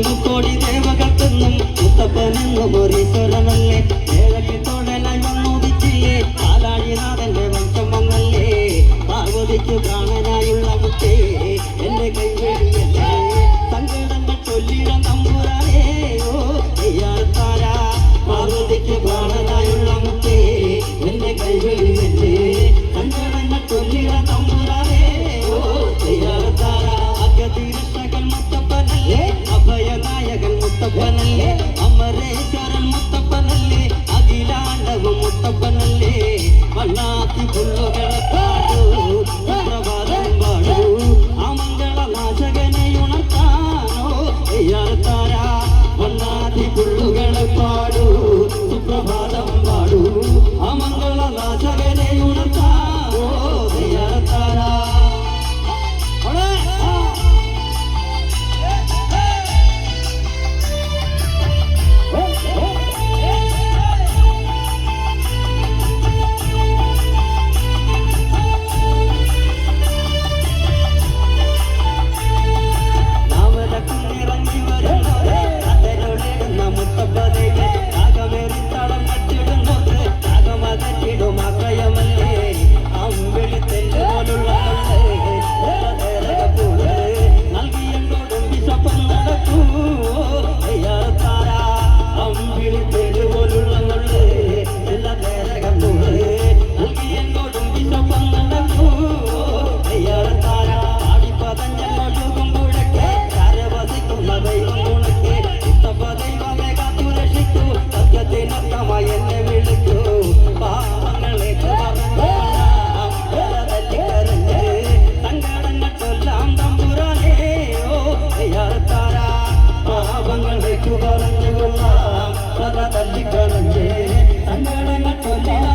മുക്കോടി ദേവകൾക്കെന്നും മുത്തപ്പനെന്നും ഒരീശ്വരനല്ലേ ഏഴയ്ക്ക് തൊഴലായി വന്നുദിച്ചില്ലേ കാലാഴിനാഥന്റെ വംശം വന്നല്ലേ പാർവതിക്ക് പ്രാണനായുള്ള മുത്തേ എന്റെ കൈവേടിയല്ലേ സങ്കടങ്ങൾ ചൊല്ലിടം തമ്പുരാനേ ഓ നെയ്യാർത്താര പാർവതിക്ക് പ്രാണനായുള്ള മുത്തേ എന്റെ കൈവേടിയല്ലേ സങ്കടങ്ങൾ ചൊല്ലിടം തമ്പുരാനേ ഓ നെയ്യാർത്താര അഗതിരക്ഷകൻ മുത്തപ്പനല്ലേ അഭയനായകൻ മുത്തപ്പനല്ലേ അമരേശ്വരൻ മുത്തപ്പനല്ലേ അഖിലാണ്ടവും മുത്തപ്പനല്ലേ വണ്ണാത്തി പുല്ലുകളെ പാടൂ സുപ്രഭാതം പാടൂ ആ മംഗളനാശകനെ ഉണർത്താനോ നെയ്യാർത്താര വണ്ണാത്തി പുല്ലുകളെ പാടൂ സുപ്രഭാതം പാടൂ ആ മംഗളനാശകനെ ഉണർത്താനോ നെയ്യാർത്താര എന്നെ വിളിക്കൂ പാവങ്ങളെ സങ്കടങ്ങൾ ചൊല്ലാം തമ്പുരാനേ ഓ നെയ്യാർത്താര പാവങ്ങൾ വെക്കു പറഞ്ഞുകൊള്ളാം പല തല്ലിക്കളഞ്ഞേ സങ്കടങ്ങൾ ചൊല്ലാം